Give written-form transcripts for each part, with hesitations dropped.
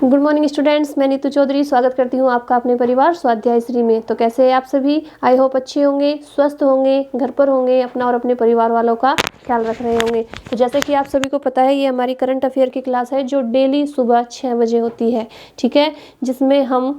Good morning students, मैं नीतू चौधरी स्वागत करती हूँ आपका अपने परिवार स्वाध्याय श्री में। तो कैसे हैं आप सभी? आई होप अच्छे होंगे, स्वस्थ होंगे, घर पर होंगे, अपना और अपने परिवार वालों का ख्याल रख रहे होंगे। तो जैसे कि आप सभी को पता है, ये हमारी करंट अफेयर की क्लास है जो डेली सुबह 6 बजे होती है, ठीक है, जिसमें हम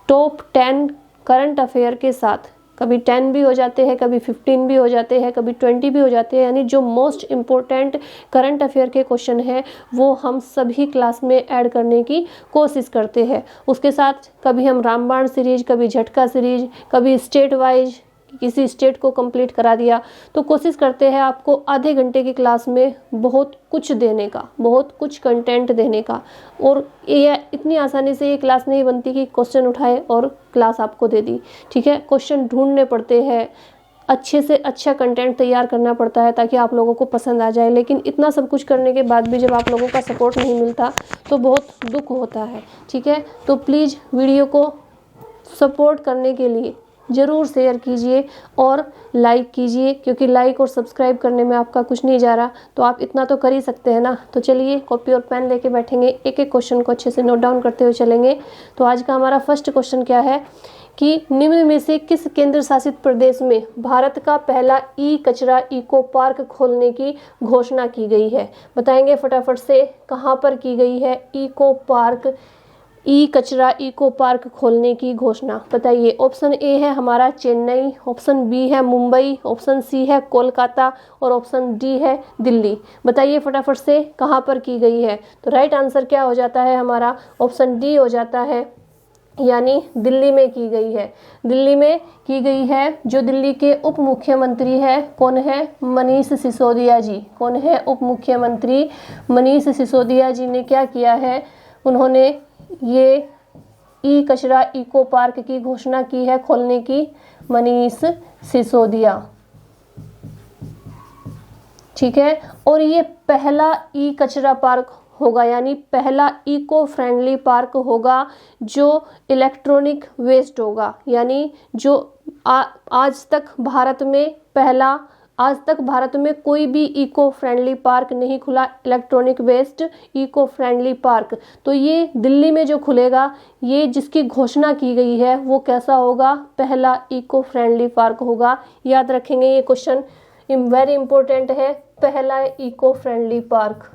टॉप 10 करंट अफेयर के साथ कभी 10 भी हो जाते हैं, कभी 15 भी हो जाते हैं, कभी 20 भी हो जाते हैं, यानी जो मोस्ट इम्पोर्टेंट करंट अफेयर के क्वेश्चन है वो हम सभी क्लास में ऐड करने की कोशिश करते हैं। उसके साथ कभी हम रामबाण सीरीज, कभी झटका सीरीज, कभी स्टेट वाइज किसी स्टेट को कंप्लीट करा दिया। तो कोशिश करते हैं आपको आधे घंटे की क्लास में बहुत कुछ देने का, बहुत कुछ कंटेंट देने का। और ये इतनी आसानी से ये क्लास नहीं बनती कि क्वेश्चन उठाए और क्लास आपको दे दी, ठीक है। क्वेश्चन ढूंढने पड़ते हैं, अच्छे से अच्छा कंटेंट तैयार करना पड़ता है ताकि आप लोगों को पसंद आ जाए। लेकिन इतना सब कुछ करने के बाद भी जब आप लोगों का सपोर्ट नहीं मिलता तो बहुत दुख होता है, ठीक है। तो प्लीज़ वीडियो को सपोर्ट करने के लिए ज़रूर शेयर कीजिए और लाइक कीजिए, क्योंकि लाइक और सब्सक्राइब करने में आपका कुछ नहीं जा रहा, तो आप इतना तो कर ही सकते हैं ना। तो चलिए कॉपी और पेन लेके बैठेंगे, एक एक क्वेश्चन को अच्छे से नोट डाउन करते हुए चलेंगे। तो आज का हमारा फर्स्ट क्वेश्चन क्या है कि निम्न में से किस केंद्र शासित प्रदेश में भारत का पहला ई कचरा इको पार्क खोलने की घोषणा की गई है? बताएंगे फटाफट से, कहाँ पर की गई है इको पार्क, ई कचरा इको पार्क खोलने की घोषणा? बताइए। ऑप्शन ए है हमारा चेन्नई, ऑप्शन बी है मुंबई, ऑप्शन सी है कोलकाता और ऑप्शन डी है दिल्ली। बताइए फटाफट से कहाँ पर की गई है। तो राइट आंसर क्या हो जाता है हमारा? ऑप्शन डी हो जाता है, यानी दिल्ली में की गई है। दिल्ली में की गई है। जो दिल्ली के उप मुख्यमंत्री है कौन है? मनीष सिसोदिया जी। कौन है उप मुख्यमंत्री? मनीष सिसोदिया जी ने क्या किया है? उन्होंने ये ई कचरा इको पार्क की घोषणा की है खोलने की, मनीष सिसोदिया, ठीक है। और ये पहला ई कचरा पार्क होगा, यानी पहला इको फ्रेंडली पार्क होगा जो इलेक्ट्रॉनिक वेस्ट होगा, यानी जो आज तक भारत में कोई भी इको फ्रेंडली पार्क नहीं खुला, electronic waste eco friendly park. तो ये दिल्ली में जो खुलेगा, ये जिसकी घोषणा की गई है वो कैसा होगा? पहला इको फ्रेंडली पार्क होगा। याद रखेंगे, ये क्वेश्चन वेरी इंपॉर्टेंट है, पहला इको फ्रेंडली पार्क।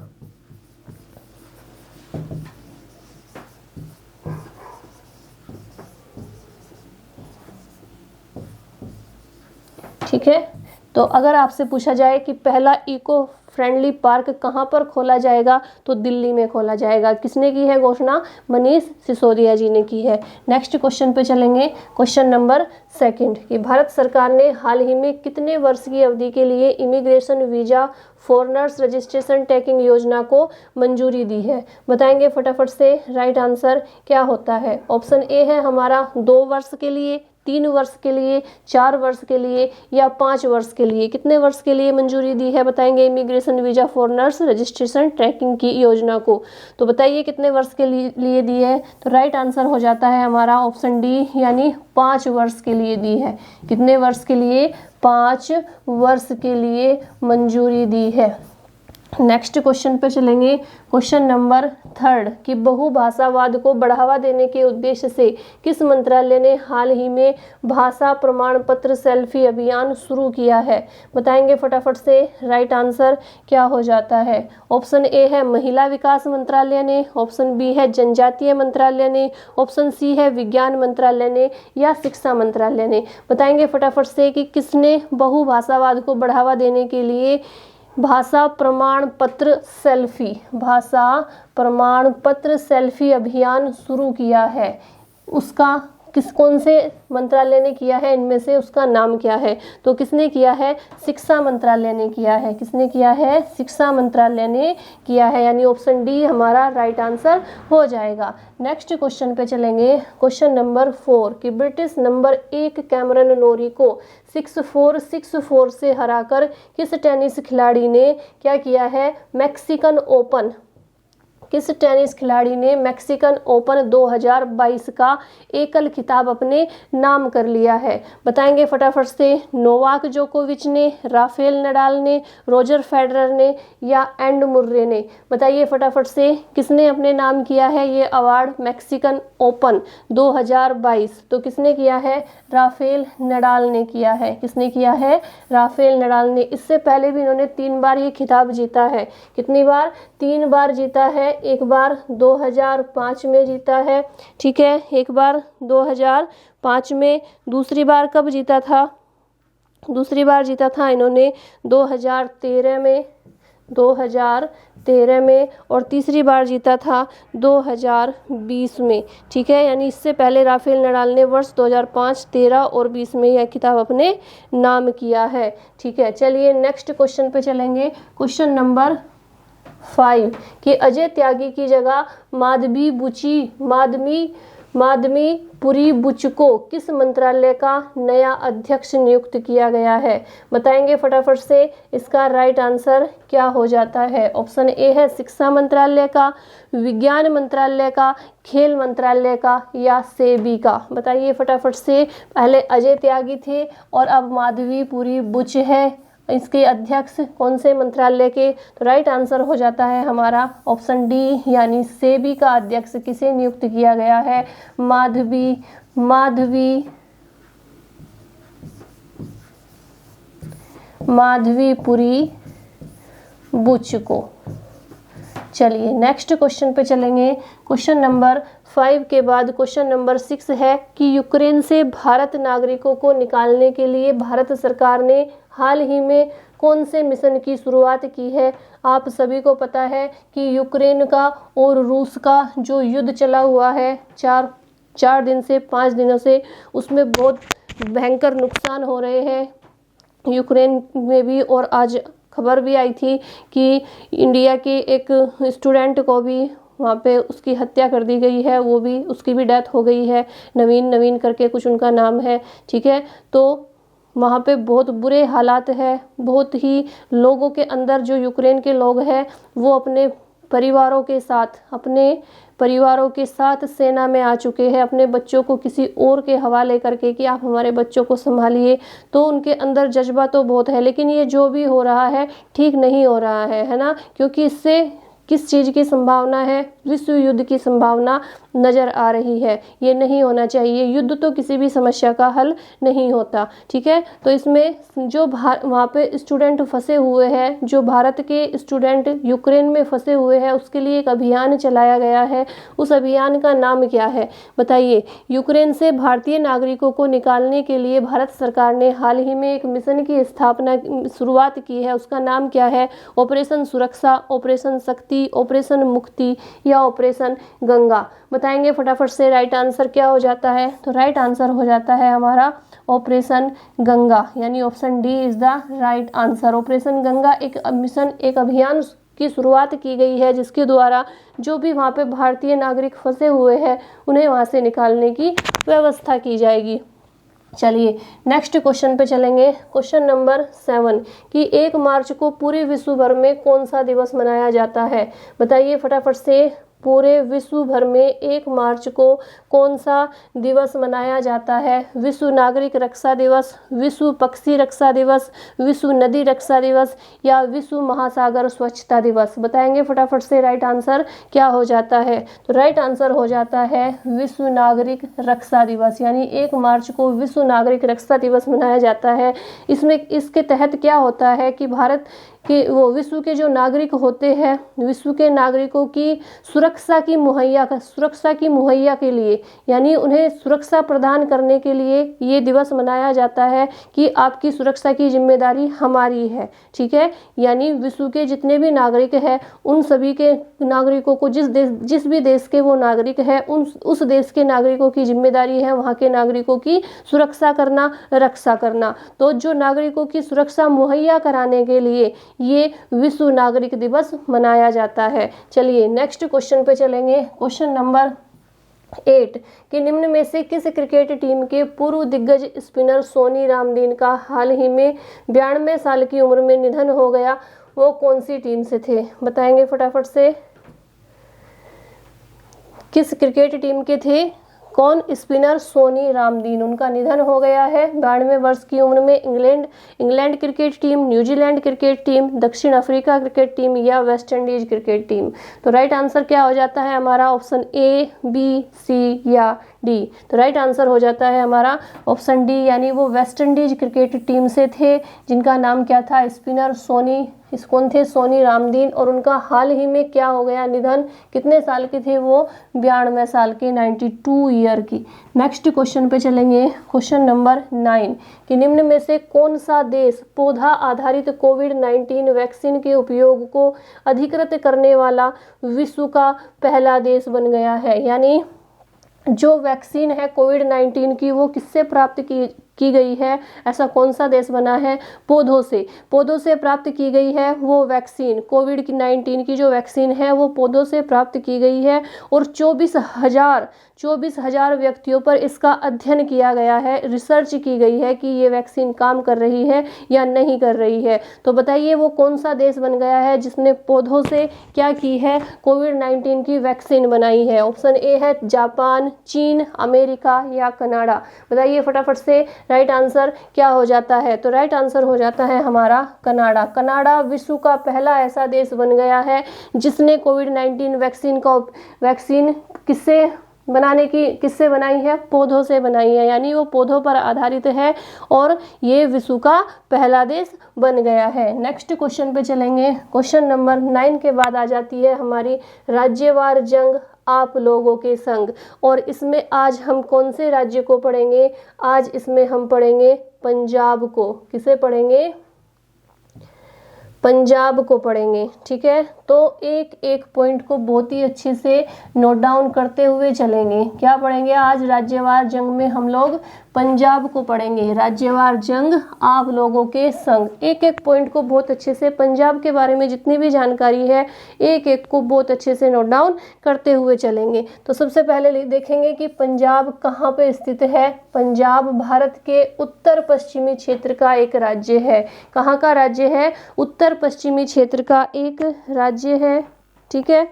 ठीक है। तो अगर आपसे पूछा जाए कि पहला इको फ्रेंडली पार्क कहाँ पर खोला जाएगा, तो दिल्ली में खोला जाएगा। किसने की है घोषणा? मनीष सिसोदिया जी ने की है। नेक्स्ट क्वेश्चन पे चलेंगे, क्वेश्चन नंबर 2 कि भारत सरकार ने हाल ही में कितने वर्ष की अवधि के लिए immigration visa foreigners registration tacking योजना को मंजूरी दी है? बताएंगे फटाफट से, राइट आंसर क्या होता है? ऑप्शन ए है हमारा 2 वर्ष के लिए, 3 वर्ष के लिए, 4 वर्ष के लिए या 5 वर्ष के लिए। कितने वर्ष के लिए मंजूरी दी है? बताएंगे immigration visa foreigners registration tracking की योजना को। तो बताइए कितने वर्ष के लिए दी है? तो राइट आंसर हो जाता है हमारा ऑप्शन डी, यानी 5 वर्ष के लिए दी है। कितने वर्ष के लिए? 5 वर्ष के लिए मंजूरी दी है। नेक्स्ट क्वेश्चन पे चलेंगे, क्वेश्चन नंबर 3 कि बहुभाषावाद को बढ़ावा देने के उद्देश्य से किस मंत्रालय ने हाल ही में भाषा प्रमाण पत्र सेल्फी अभियान शुरू किया है? बताएंगे फटाफट से, राइट आंसर क्या हो जाता है? ऑप्शन ए है महिला विकास मंत्रालय ने, ऑप्शन बी है जनजातीय मंत्रालय ने, ऑप्शन सी है विज्ञान मंत्रालय ने या शिक्षा मंत्रालय ने। बताएंगे फटाफट से कि किसने बहुभाषावाद को बढ़ावा देने के लिए भाषा प्रमाण पत्र सेल्फी अभियान शुरू किया है? उसका कौन से मंत्रालय ने किया है? इनमें से उसका नाम क्या है? तो किसने किया है? शिक्षा मंत्रालय ने किया है। किसने किया है? शिक्षा मंत्रालय ने किया है, यानी ऑप्शन डी हमारा राइट आंसर हो जाएगा। नेक्स्ट क्वेश्चन पे चलेंगे, क्वेश्चन नंबर 4 कि ब्रिटिश नंबर 1 कैमरन नोरी को 6-4 से हराकर किस टेनिस खिलाड़ी ने क्या किया है? मैक्सिकन ओपन किस टेनिस खिलाड़ी ने मैक्सिकन ओपन 2022 का एकल खिताब अपने नाम कर लिया है? बताएंगे फटाफट से। नोवाक जोकोविच ने, राफेल नडाल ने, रोजर फेडरर ने या एंड मुर्रे ने? बताइए फटाफट से, किसने अपने नाम किया है ये अवार्ड मैक्सिकन ओपन 2022? तो किसने किया है? राफेल नडाल ने किया है। किसने किया है? राफेल नडाल ने। इससे पहले भी इन्होंने 3 बार ये खिताब जीता है। कितनी बार? 3 बार जीता है। एक बार 2005 में जीता है, ठीक है, एक बार 2005 में। दूसरी बार कब जीता था? दूसरी बार जीता था इन्होंने 2013 में, 2013 में, और तीसरी बार जीता था 2020 में, ठीक है। यानी इससे पहले राफेल नडाल ने वर्ष 2005, 13 और 20 में यह खिताब अपने नाम किया है, ठीक है। चलिए नेक्स्ट क्वेश्चन पे चलेंगे। क्वेश्चन नंबर 5 कि अजय त्यागी की जगह माधवी पुरी बुच को किस मंत्रालय का नया अध्यक्ष नियुक्त किया गया है? बताएंगे फटाफट से। इसका राइट आंसर क्या हो जाता है? ऑप्शन ए है शिक्षा मंत्रालय का, विज्ञान मंत्रालय का, खेल मंत्रालय का या सेबी का? बताइए फटाफट से। पहले अजय त्यागी थे और अब माधवी पुरी बुच है इसके अध्यक्ष कौन से मंत्रालय के? तो राइट आंसर हो जाता है हमारा ऑप्शन डी, यानी सेबी का अध्यक्ष किसे नियुक्त किया गया है? माधवी पुरी बुच को। चलिए नेक्स्ट क्वेश्चन पे चलेंगे। क्वेश्चन नंबर 5 के बाद क्वेश्चन नंबर 6 है कि यूक्रेन से भारत नागरिकों को निकालने के लिए भारत सरकार ने हाल ही में कौन से मिशन की शुरुआत की है? आप सभी को पता है कि यूक्रेन का और रूस का जो युद्ध चला हुआ है 4 दिन से 5 दिनों से, उसमें बहुत भयंकर नुकसान हो रहे हैं यूक्रेन में भी। और आज खबर भी आई थी कि इंडिया के एक स्टूडेंट को भी वहाँ पे उसकी हत्या कर दी गई है, वो भी, उसकी भी डेथ हो गई है। नवीन करके कुछ उनका नाम है, ठीक है। तो वहाँ पे बहुत बुरे हालात है, बहुत ही लोगों के अंदर, जो यूक्रेन के लोग हैं वो अपने परिवारों के साथ सेना में आ चुके हैं, अपने बच्चों को किसी और के हवाले करके कि आप हमारे बच्चों को संभालिए। तो उनके अंदर जज्बा तो बहुत है, लेकिन ये जो भी हो रहा है ठीक नहीं हो रहा है ना, क्योंकि इससे किस चीज़ की संभावना है? विश्व युद्ध की संभावना नज़र आ रही है। ये नहीं होना चाहिए। युद्ध तो किसी भी समस्या का हल नहीं होता, ठीक है। तो इसमें जो वहाँ पे स्टूडेंट फंसे हुए हैं, जो भारत के स्टूडेंट यूक्रेन में फंसे हुए हैं, उसके लिए एक अभियान चलाया गया है। उस अभियान का नाम क्या है? बताइए। यूक्रेन से भारतीय नागरिकों को निकालने के लिए भारत सरकार ने हाल ही में एक मिशन की शुरुआत की है। उसका नाम क्या है? ऑपरेशन सुरक्षा, ऑपरेशन शक्ति, ऑपरेशन मुक्ति या ऑपरेशन गंगा? बताएंगे फटाफट से। राइट आंसर क्या हो जाता है? तो राइट आंसर हो जाता है हमारा ऑपरेशन गंगा, यानी option D is the right answer. Operation Ganga एक मिशन, एक अभियान की शुरुआत की गई है, जिसके द्वारा जो भी वहाँ पे भारतीय नागरिक फंसे हुए हैं उन्हें वहाँ से निकालने की व्यवस्था की जाएगी। चलिए नेक्स्ट क्वेश्चन पे चलेंगे। क्वेश्चन नंबर 7 कि 1 मार्च को पूरे विश्व भर में कौन सा दिवस मनाया जाता है? बताइए फटाफट से। पूरे विश्व भर में 1 मार्च को कौन सा दिवस मनाया जाता है? विश्व नागरिक रक्षा दिवस, विश्व पक्षी रक्षा दिवस, विश्व नदी रक्षा दिवस या विश्व महासागर स्वच्छता दिवस? बताएंगे फटाफट से। राइट आंसर क्या हो जाता है? तो राइट आंसर हो जाता है विश्व नागरिक रक्षा दिवस, यानी 1 मार्च को विश्व नागरिक रक्षा दिवस मनाया जाता है। इसके तहत क्या होता है कि भारत कि वो विश्व के जो नागरिक होते हैं, विश्व के नागरिकों की सुरक्षा की मुहैया के लिए, यानी उन्हें सुरक्षा प्रदान करने के लिए ये दिवस मनाया जाता है कि आपकी सुरक्षा की जिम्मेदारी हमारी है, ठीक है। यानी विश्व के जितने भी नागरिक हैं उन सभी के नागरिकों को, जिस भी देश के वो नागरिक है, उस देश के नागरिकों की जिम्मेदारी है वहाँ के नागरिकों की सुरक्षा करना, रक्षा करना। तो जो नागरिकों की सुरक्षा मुहैया कराने के लिए ये विश्व नागरिक दिवस मनाया जाता है। चलिए नेक्स्ट क्वेश्चन पे चलेंगे। क्वेश्चन नंबर 8 कि निम्न में से किस क्रिकेट टीम के पूर्व दिग्गज स्पिनर सोनी रामदीन का हाल ही में 92 साल की उम्र में निधन हो गया? वो कौन सी टीम से थे? बताएंगे फटाफट से। किस क्रिकेट टीम के थे? कौन? स्पिनर सोनी रामदीन। उनका निधन हो गया है 92 वर्ष की उम्र में। England cricket team, New Zealand cricket team, दक्षिण अफ्रीका क्रिकेट टीम या वेस्ट इंडीज क्रिकेट टीम। तो राइट आंसर क्या हो जाता है हमारा? ऑप्शन ए, बी, सी या डी। तो राइट आंसर हो जाता है हमारा ऑप्शन डी, यानी वो वेस्ट इंडीज क्रिकेट टीम से थे, जिनका नाम क्या था? स्पिनर कौन थे? सोनी रामदीन। और उनका हाल ही में क्या हो गया? निधन। कितने साल के थे वो? 92 साल के, 92 ईयर की। नेक्स्ट क्वेश्चन पे चलेंगे, क्वेश्चन नंबर 9 कि निम्न में से कौन सा देश पौधा आधारित कोविड-19 वैक्सीन के उपयोग को अधिकृत करने वाला विश्व का पहला देश बन गया है? यानी जो वैक्सीन है कोविड-19 की वो किससे प्राप्त की गई है? ऐसा कौन सा देश बना है? पौधों से प्राप्त की गई है वो वैक्सीन। कोविड-19 की जो वैक्सीन है वो पौधों से प्राप्त की गई है और 24,000 व्यक्तियों पर इसका अध्ययन किया गया है, रिसर्च की गई है कि ये वैक्सीन काम कर रही है या नहीं कर रही है। तो बताइए वो कौन सा देश बन गया है जिसने पौधों से क्या की है? कोविड-19 की वैक्सीन बनाई है। ऑप्शन ए है जापान, चीन, अमेरिका या कनाडा। बताइए फटाफट से राइट आंसर क्या हो जाता है? तो राइट आंसर हो जाता है हमारा कनाडा। कनाडा विश्व का पहला ऐसा देश बन गया है जिसने कोविड-19 वैक्सीन किससे बनाई है? पौधों से बनाई है, यानी वो पौधों पर आधारित है और ये विश्व का पहला देश बन गया है। नेक्स्ट क्वेश्चन पे चलेंगे। क्वेश्चन नंबर 9 के बाद आ जाती है हमारी राज्यवार जंग आप लोगों के संग। और इसमें आज हम कौन से राज्य को पढ़ेंगे? आज इसमें हम पढ़ेंगे पंजाब को। किसे पढ़ेंगे? पंजाब को पढ़ेंगे। ठीक है, तो एक पॉइंट को बहुत ही अच्छे से नोट डाउन करते हुए चलेंगे। क्या पढ़ेंगे आज? राज्यवार जंग में हम लोग पंजाब को पढ़ेंगे। राज्यवार जंग आप लोगों के संग। एक पॉइंट को बहुत अच्छे से, पंजाब के बारे में जितनी भी जानकारी है एक को बहुत अच्छे से नोट डाउन करते हुए चलेंगे। तो सबसे पहले देखेंगे कि पंजाब कहाँ पे स्थित है। पंजाब भारत के उत्तर पश्चिमी क्षेत्र का एक राज्य है। कहाँ का राज्य है? उत्तर पश्चिमी क्षेत्र का एक राज्य है। ठीक है,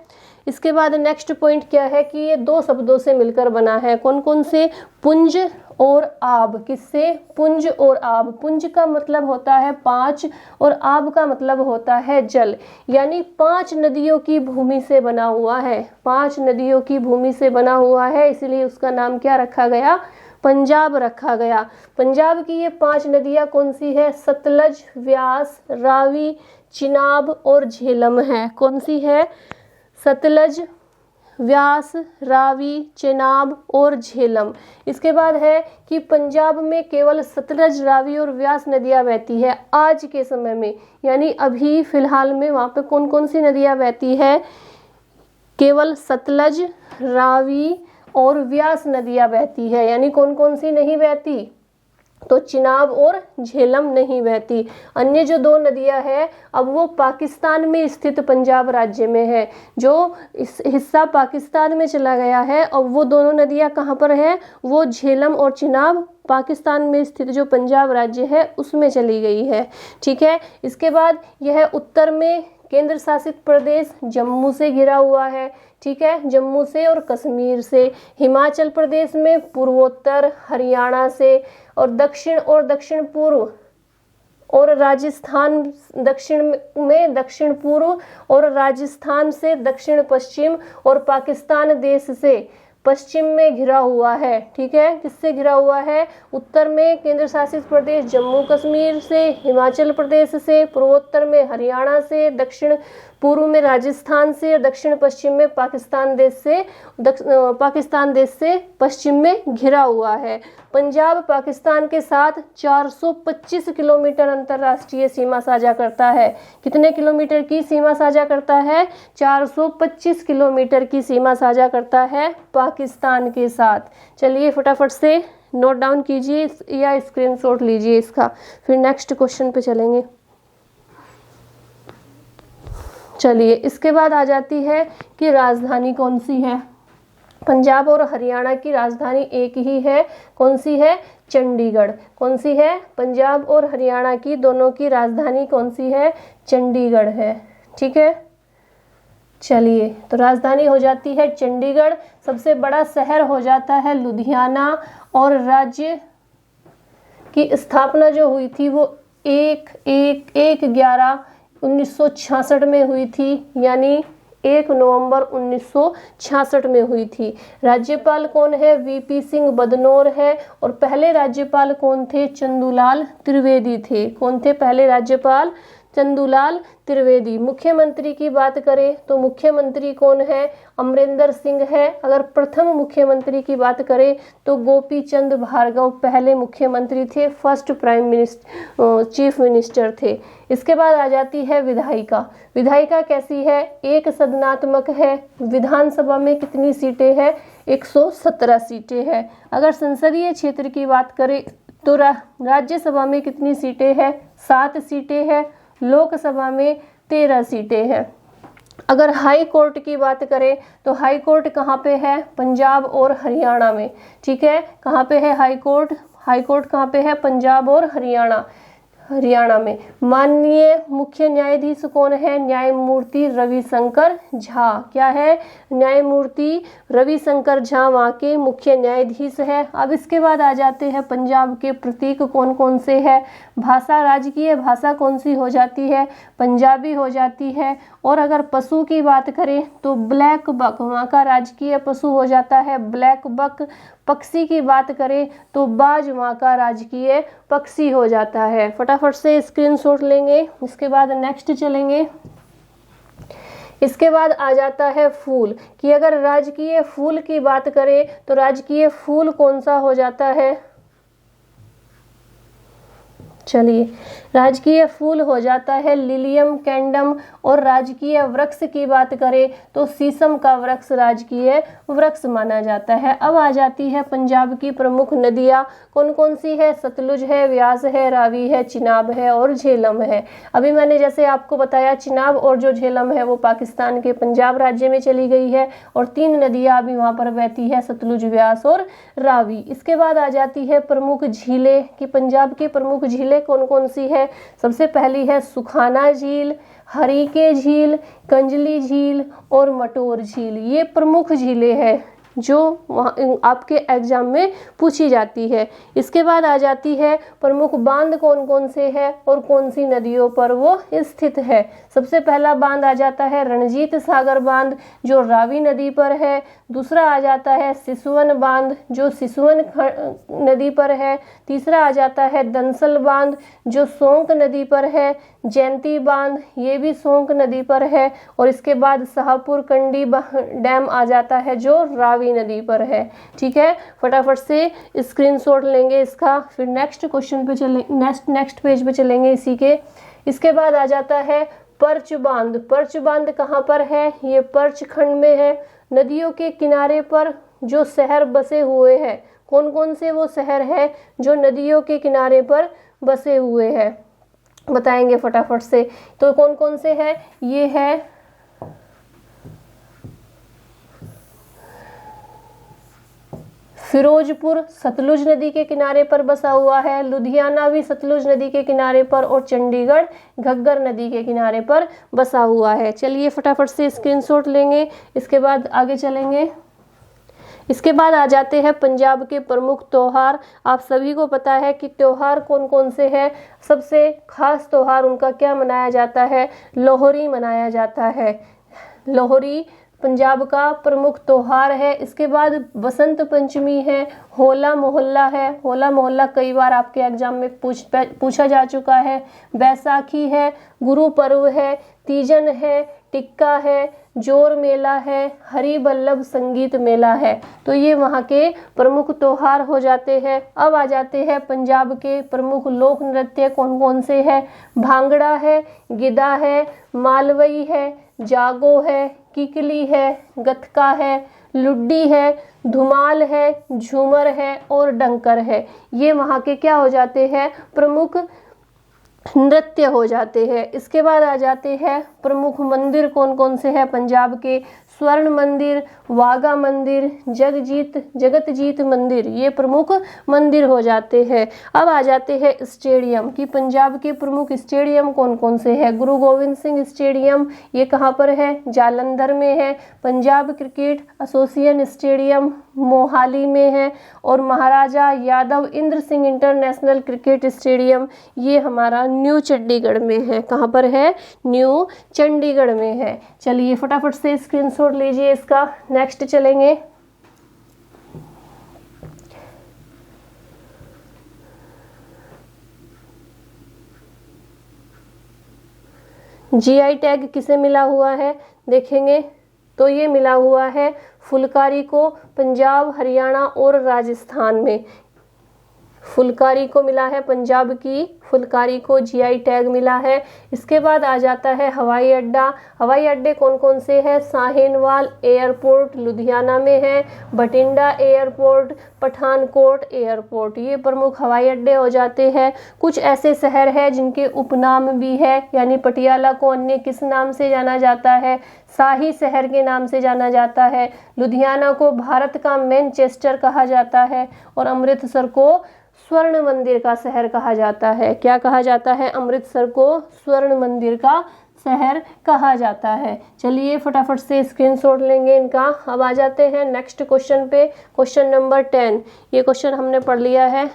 इसके बाद नेक्स्ट पॉइंट क्या है कि ये दो शब्दों से मिलकर बना है। कौन कौन से? पुंज और आब। किससे? पुंज और आब। पुंज का मतलब होता है 5 और आब का मतलब होता है जल, यानी 5 नदियों की भूमि से बना हुआ है। 5 नदियों की भूमि से बना हुआ है, इसलिए उसका नाम क्या रखा गया? पंजाब रखा गया। पंजाब की ये 5 नदियां कौन सी है? सतलज, व्यास, रावी, चिनाब और झेलम है। कौन सी है? सतलज, व्यास, रावी, चेनाब और झेलम। इसके बाद है कि पंजाब में केवल सतलज, रावी और व्यास नदियां बहती है आज के समय में, यानी अभी फिलहाल में वहाँ पे कौन कौन सी नदियां बहती है? केवल सतलज, रावी और व्यास नदियां बहती है, यानी कौन कौन सी नहीं बहती? तो चिनाब और झेलम नहीं बहती। अन्य जो 2 नदियां हैं अब वो पाकिस्तान में स्थित पंजाब राज्य में है। जो इस हिस्सा पाकिस्तान में चला गया है और वो दोनों नदियां कहाँ पर है? वो झेलम और चिनाब पाकिस्तान में स्थित जो पंजाब राज्य है उसमें चली गई है। ठीक है, इसके बाद यह उत्तर में केंद्र शासित प्रदेश जम्मू से घिरा हुआ है। ठीक है, जम्मू से और कश्मीर से। हिमाचल प्रदेश में पूर्वोत्तर, हरियाणा से और दक्षिण पूर्व और राजस्थान दक्षिण में दक्षिण पूर्व और राजस्थान से दक्षिण पश्चिम और पाकिस्तान देश से पश्चिम में घिरा हुआ है। ठीक है, किससे घिरा हुआ है? उत्तर में केंद्र शासित प्रदेश जम्मू कश्मीर से, हिमाचल प्रदेश से, पूर्वोत्तर में हरियाणा से, दक्षिण पूर्व में राजस्थान से और दक्षिण पश्चिम में पाकिस्तान देश से पश्चिम में घिरा हुआ है। पंजाब पाकिस्तान के साथ 425 किलोमीटर अंतर्राष्ट्रीय सीमा साझा करता है। कितने किलोमीटर की सीमा साझा करता है? 425 किलोमीटर की सीमा साझा करता है पाकिस्तान के साथ। चलिए फटाफट से नोट डाउन कीजिए या स्क्रीनशॉट लीजिए इसका, फिर नेक्स्ट क्वेश्चन पे चलेंगे। चलिए, इसके बाद आ जाती है कि राजधानी कौन सी है। पंजाब और हरियाणा की राजधानी एक ही है। कौन सी है? चंडीगढ़। कौन सी है? पंजाब और हरियाणा की दोनों की राजधानी कौन सी है? चंडीगढ़ है। ठीक है, चलिए, तो राजधानी हो जाती है चंडीगढ़, सबसे बड़ा शहर हो जाता है लुधियाना, और राज्य की स्थापना जो हुई थी वो 1/11/1966 में हुई थी, यानी 1 नवंबर 1966 में हुई थी। राज्यपाल कौन है? वीपी सिंह बदनौर है। और पहले राज्यपाल कौन थे? चंदूलाल त्रिवेदी थे। कौन थे पहले राज्यपाल? चंदूलाल त्रिवेदी। मुख्यमंत्री की बात करें तो मुख्यमंत्री कौन है? अमरिंदर सिंह है। अगर प्रथम मुख्यमंत्री की बात करें तो गोपी चंद भार्गव पहले मुख्यमंत्री थे, फर्स्ट चीफ मिनिस्टर थे। इसके बाद आ जाती है विधायिका। विधायिका कैसी है? एक सदनात्मक है। विधानसभा में कितनी सीटें हैं? 117 सीटें हैं। अगर संसदीय क्षेत्र की बात करें तो राज्यसभा में कितनी सीटें हैं? 7 सीटें हैं। लोकसभा में 13 सीटें हैं। अगर हाई कोर्ट की बात करें तो हाई कोर्ट कहाँ पे है? पंजाब और हरियाणा में। ठीक है, कहाँ पे है हाई कोर्ट? हाई कोर्ट कहाँ पे है? पंजाब और हरियाणा में। माननीय मुख्य न्यायाधीश कौन है? न्यायमूर्ति रविशंकर झा। क्या है? न्यायमूर्ति रविशंकर झा वहाँ के मुख्य न्यायाधीश है। अब इसके बाद आ जाते हैं पंजाब के प्रतीक कौन कौन से हैं। भाषा, राजकीय भाषा कौन सी हो जाती है? पंजाबी हो जाती है। और अगर पशु की बात करें तो ब्लैक बक वहाँ का राजकीय पशु हो जाता है ब्लैक बक। पक्षी की बात करें तो बाज वहाँ का राजकीय पक्षी हो जाता है। फटाफट से स्क्रीनशॉट लेंगे, इसके बाद नेक्स्ट चलेंगे। इसके बाद आ जाता है फूल कि अगर राजकीय फूल की बात करें तो राजकीय फूल कौन सा हो जाता है? चलिए, राजकीय फूल हो जाता है लिलियम कैंडम। और राजकीय वृक्ष की बात करें तो शीशम का वृक्ष राजकीय वृक्ष माना जाता है। अब आ जाती है पंजाब की प्रमुख नदियाँ कौन कौन सी है? सतलुज है, व्यास है, रावी है, चिनाब है और झेलम है। अभी मैंने जैसे आपको बताया चिनाब और जो झेलम है वो पाकिस्तान के पंजाब राज्य में चली गई है, और 3 नदियाँ अभी वहाँ पर बहती है, सतलुज, व्यास और रावी। इसके बाद आ जाती है प्रमुख झीलें कि पंजाब की प्रमुख झीलें कौन कौन सी है। सबसे पहली है सुखाना झील, हरीके झील, कंजली झील और मटोर झील। ये प्रमुख झीलें हैं जो आपके एग्जाम में पूछी जाती है। इसके बाद आ जाती है प्रमुख बांध कौन कौन से हैं और कौन सी नदियों पर वो स्थित है। सबसे पहला बांध आ जाता है रणजीत सागर बांध जो रावी नदी पर है। दूसरा आ जाता है सिसुवन बांध जो सिसुवन नदी पर है। तीसरा आ जाता है दंसल बांध जो सोंक नदी पर है। जयंती बांध ये भी सोंक नदी पर है। और इसके बाद शाहपुर कंडी डैम आ जाता है जो रावी नदी पर है। ठीक है, फटाफट से स्क्रीनशॉट लेंगे इसका, फिर नेक्स्ट क्वेश्चन पे चलें, नेक्स्ट पेज पे चलेंगे इसी के। इसके बाद आ जाता है पर्च बांध। पर्च बांध कहाँ पर है? ये पर्च खंड में है। नदियों के किनारे पर जो शहर बसे हुए हैं, कौन कौन से वो शहर है जो नदियों के किनारे पर बसे हुए हैं, बताएंगे फटाफट से। तो कौन कौन से हैं? ये है फिरोजपुर सतलुज नदी के किनारे पर बसा हुआ है, लुधियाना भी सतलुज नदी के किनारे पर, और चंडीगढ़ घग्गर नदी के किनारे पर बसा हुआ है। चलिए फटाफट से स्क्रीनशॉट लेंगे, इसके बाद आगे चलेंगे। इसके बाद आ जाते हैं पंजाब के प्रमुख त्योहार। आप सभी को पता है कि त्योहार कौन कौन से हैं। सबसे खास त्योहार उनका क्या मनाया जाता है? लोहड़ी मनाया जाता है। लोहड़ी पंजाब का प्रमुख त्योहार है। इसके बाद बसंत पंचमी है, होला मोहल्ला है। होला मोहल्ला कई बार आपके एग्जाम में पूछा जा चुका है। बैसाखी है, गुरु पर्व है, तीजन है, टिक्का है, जोर मेला है, हरि बल्लभ संगीत मेला है। तो ये वहाँ के प्रमुख त्योहार हो जाते हैं। अब आ जाते हैं पंजाब के प्रमुख लोक नृत्य कौन कौन से हैं। भांगड़ा है, गिद्धा है, मालवई है, जागो है, किकली है, गतका है, लुड्डी है, धुमाल है, झूमर है और डंकर है। ये वहाँ के क्या हो जाते हैं? प्रमुख नृत्य हो जाते हैं। इसके बाद आ जाते हैं प्रमुख मंदिर कौन कौन से हैं पंजाब के। स्वर्ण मंदिर, वाघा मंदिर, जगतजीत मंदिर, ये प्रमुख मंदिर हो जाते हैं। अब आ जाते हैं स्टेडियम कि पंजाब के प्रमुख स्टेडियम कौन कौन से हैं। गुरु गोविंद सिंह स्टेडियम, ये कहाँ पर है, जालंधर में है। Punjab cricket association stadium Mohali में है। और Maharaja Yadavindra Singh international cricket stadium, ये हमारा न्यू चंडीगढ़ में है। कहाँ पर है, न्यू चंडीगढ़ में है। चलिए फटाफट से स्क्रीनशॉट लीजिए इसका। नेक्स्ट चलेंगे। जीआई टैग किसे मिला हुआ है देखेंगे तो ये मिला हुआ है फुलकारी को, पंजाब, हरियाणा और राजस्थान में। फुलकारी को मिला है, पंजाब की फुलकारी को जीआई टैग मिला है। इसके बाद आ जाता है हवाई अड्डा। हवाई अड्डे कौन कौन से हैं, साहिनवाल एयरपोर्ट लुधियाना में है, बठिंडा एयरपोर्ट, पठानकोट एयरपोर्ट, ये प्रमुख हवाई अड्डे हो जाते हैं। कुछ ऐसे शहर हैं जिनके उपनाम भी है, यानी पटियाला को अन्य किस नाम से जाना जाता है, शाही शहर के नाम से जाना जाता है। लुधियाना को भारत का मैनचेस्टर कहा जाता है और अमृतसर को स्वर्ण मंदिर का शहर कहा जाता है। क्या कहा जाता है, अमृतसर को स्वर्ण मंदिर का शहर कहा जाता है। चलिए फटाफट से स्क्रीनशॉट लेंगे इनका। अब आ जाते हैं नेक्स्ट क्वेश्चन पे, क्वेश्चन नंबर 10। ये क्वेश्चन हमने पढ़ लिया है।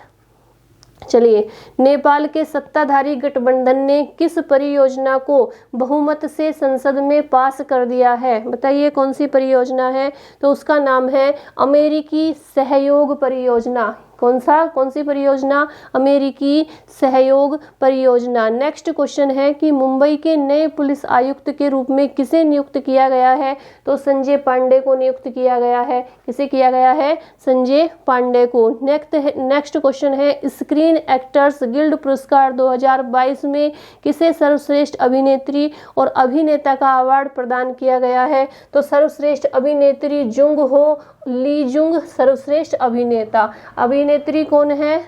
चलिए, नेपाल के सत्ताधारी गठबंधन ने किस परियोजना को बहुमत से संसद में पास कर दिया है, बताइए कौन सी परियोजना है। तो उसका नाम है अमेरिकी सहयोग परियोजना। कौन सी परियोजना, अमेरिकी सहयोग परियोजना। नेक्स्ट क्वेश्चन है कि मुंबई के नए पुलिस आयुक्त के रूप में किसे नियुक्त किया गया है। तो संजय पांडे को नियुक्त किया गया है। किसे किया गया है, संजय पांडे को। नेक्स्ट क्वेश्चन है स्क्रीन एक्टर्स गिल्ड पुरस्कार 2022 में किसे सर्वश्रेष्ठ अभिनेत्री और अभिनेता का अवार्ड प्रदान किया गया है। तो सर्वश्रेष्ठ अभिनेत्री जुंग हो ली जुंग, सर्वश्रेष्ठ अभिनेत्री कौन है,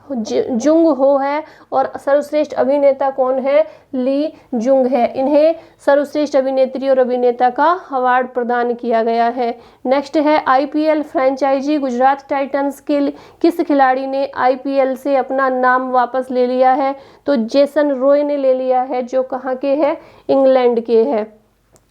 जुंग हो है, और सर्वश्रेष्ठ अभिनेता कौन है, ली जुंग है। इन्हें सर्वश्रेष्ठ अभिनेत्री और अभिनेता का अवार्ड प्रदान किया गया है। नेक्स्ट है आईपीएल फ्रेंचाइजी गुजरात टाइटंस के किस खिलाड़ी ने आईपीएल से अपना नाम वापस ले लिया है। तो जेसन रॉय ने ले लिया है, जो कहाँ के है, इंग्लैंड के है।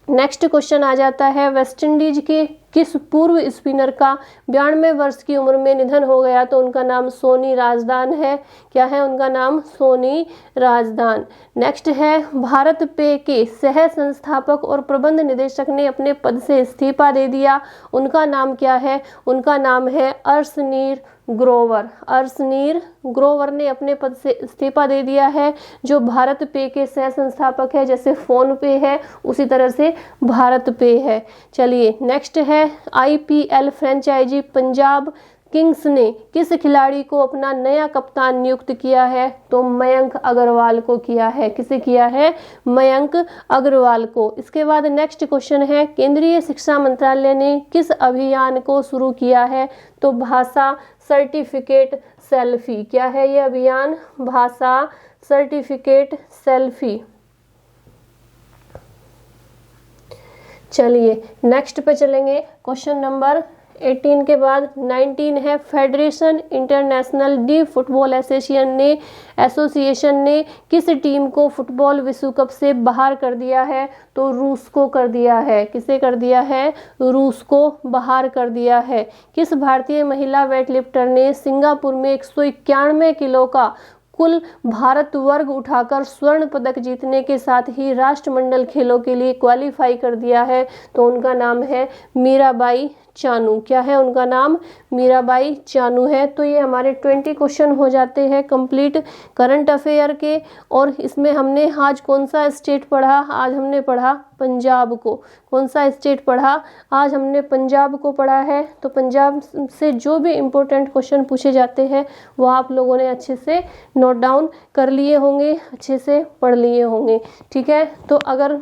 नेक्स्ट क्वेश्चन आ जाता है वेस्टइंडीज के किस पूर्व स्पिनर का 92 वर्ष की उम्र में निधन हो गया। तो उनका नाम सोनी राजदान है। क्या है उनका नाम, सोनी राजदान। नेक्स्ट है भारत पे के सह संस्थापक और प्रबंध निदेशक ने अपने पद से इस्तीफा दे दिया। उनका नाम क्या है, उनका नाम है अर्शनीर ग्रोवर। अर्शनीर ग्रोवर ने अपने पद से इस्तीफा दे दिया है, जो भारत पे के सह संस्थापक है। जैसे फोन पे है उसी तरह से भारत पे है। चलिए नेक्स्ट है आईपीएल फ्रेंचाइजी पंजाब किंग्स ने किस खिलाड़ी को अपना नया कप्तान नियुक्त किया है। तो मयंक अग्रवाल को किया है। किसे किया है, मयंक अग्रवाल को। इसके बाद नेक्स्ट क्वेश्चन है केंद्रीय शिक्षा मंत्रालय ने किस अभियान को शुरू किया है। तो भाषा सर्टिफिकेट सेल्फी। क्या है ये अभियान, भाषा सर्टिफिकेट सेल्फी। चलिए नेक्स्ट पे चलेंगे। क्वेश्चन नंबर 18 के बाद 19 है federation international D football association ने किस टीम को फुटबॉल विश्व कप से बाहर कर दिया है। तो रूस को कर दिया है। किसे कर दिया है, रूस को बाहर कर दिया है। किस भारतीय महिला वेटलिफ्टर ने सिंगापुर में 191 किलो का कुल भारत वर्ग उठाकर स्वर्ण पदक जीतने के साथ ही राष्ट्रमंडल खेलों के लिए क्वालिफाई कर दिया है। तो उनका नाम है मीराबाई चानू। क्या है उनका नाम, मीराबाई चानू है। तो ये हमारे 20 क्वेश्चन हो जाते हैं कंप्लीट करंट अफेयर के। और इसमें हमने आज कौन सा स्टेट पढ़ा, आज हमने पढ़ा पंजाब को। कौन सा स्टेट पढ़ा, आज हमने पंजाब को पढ़ा है। तो पंजाब से जो भी इम्पोर्टेंट क्वेश्चन पूछे जाते हैं वो आप लोगों ने अच्छे से नोट डाउन कर लिए होंगे, अच्छे से पढ़ लिए होंगे। ठीक है, तो अगर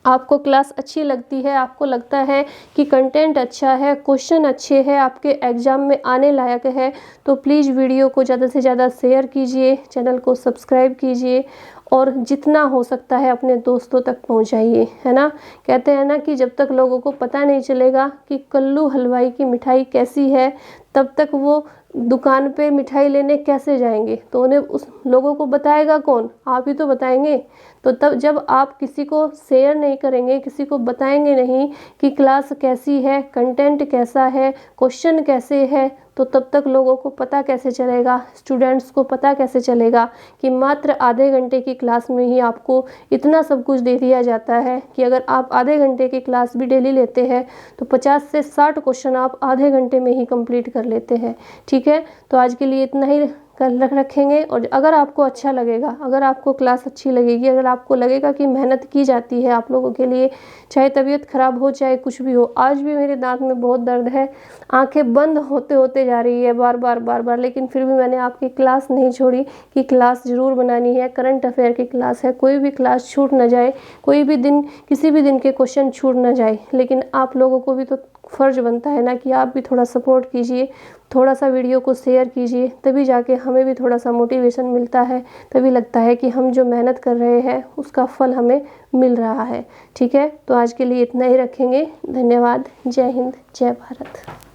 आपको क्लास अच्छी लगती है, आपको लगता है कि कंटेंट अच्छा है, क्वेश्चन अच्छे हैं, आपके एग्ज़ाम में आने लायक है, तो प्लीज़ वीडियो को ज़्यादा से ज़्यादा शेयर कीजिए, चैनल को सब्सक्राइब कीजिए और जितना हो सकता है अपने दोस्तों तक पहुंचाइए, है ना। कहते हैं ना कि जब तक लोगों को पता नहीं चलेगा कि कल्लू हलवाई की मिठाई कैसी है, तब तक वो दुकान पे मिठाई लेने कैसे जाएंगे। तो उन्हें उस लोगों को बताएगा कौन, आप ही तो बताएंगे। तो तब जब आप किसी को शेयर नहीं करेंगे, किसी को बताएंगे नहीं कि क्लास कैसी है, कंटेंट कैसा है, क्वेश्चन कैसे है, तो तब तक लोगों को पता कैसे चलेगा, स्टूडेंट्स को पता कैसे चलेगा कि मात्र आधे घंटे की क्लास में ही आपको इतना सब कुछ दे दिया जाता है कि अगर आप आधे घंटे की क्लास भी डेली लेते हैं तो 50 से 60 क्वेश्चन आप आधे घंटे में ही कंप्लीट कर लेते हैं। ठीक है, तो आज के लिए इतना ही रखेंगे। और अगर आपको अच्छा लगेगा, अगर आपको क्लास अच्छी लगेगी, अगर आपको लगेगा कि मेहनत की जाती है आप लोगों के लिए, चाहे तबीयत खराब हो चाहे कुछ भी हो, आज भी मेरे दांत में बहुत दर्द है, आंखें बंद होते होते जा रही है बार बार, लेकिन फिर भी मैंने आपकी क्लास नहीं छोड़ी कि क्लास ज़रूर बनानी है। करंट अफेयर की क्लास है, कोई भी क्लास छूट ना जाए, कोई भी दिन, किसी भी दिन के क्वेश्चन छूट ना जाए। लेकिन आप लोगों को भी तो फ़र्ज बनता है ना कि आप भी थोड़ा सपोर्ट कीजिए, थोड़ा सा वीडियो को शेयर कीजिए, तभी जाके हमें भी थोड़ा सा मोटिवेशन मिलता है, तभी लगता है कि हम जो मेहनत कर रहे हैं उसका फल हमें मिल रहा है। ठीक है, तो आज के लिए इतना ही रखेंगे। धन्यवाद। जय हिंद, जय भारत।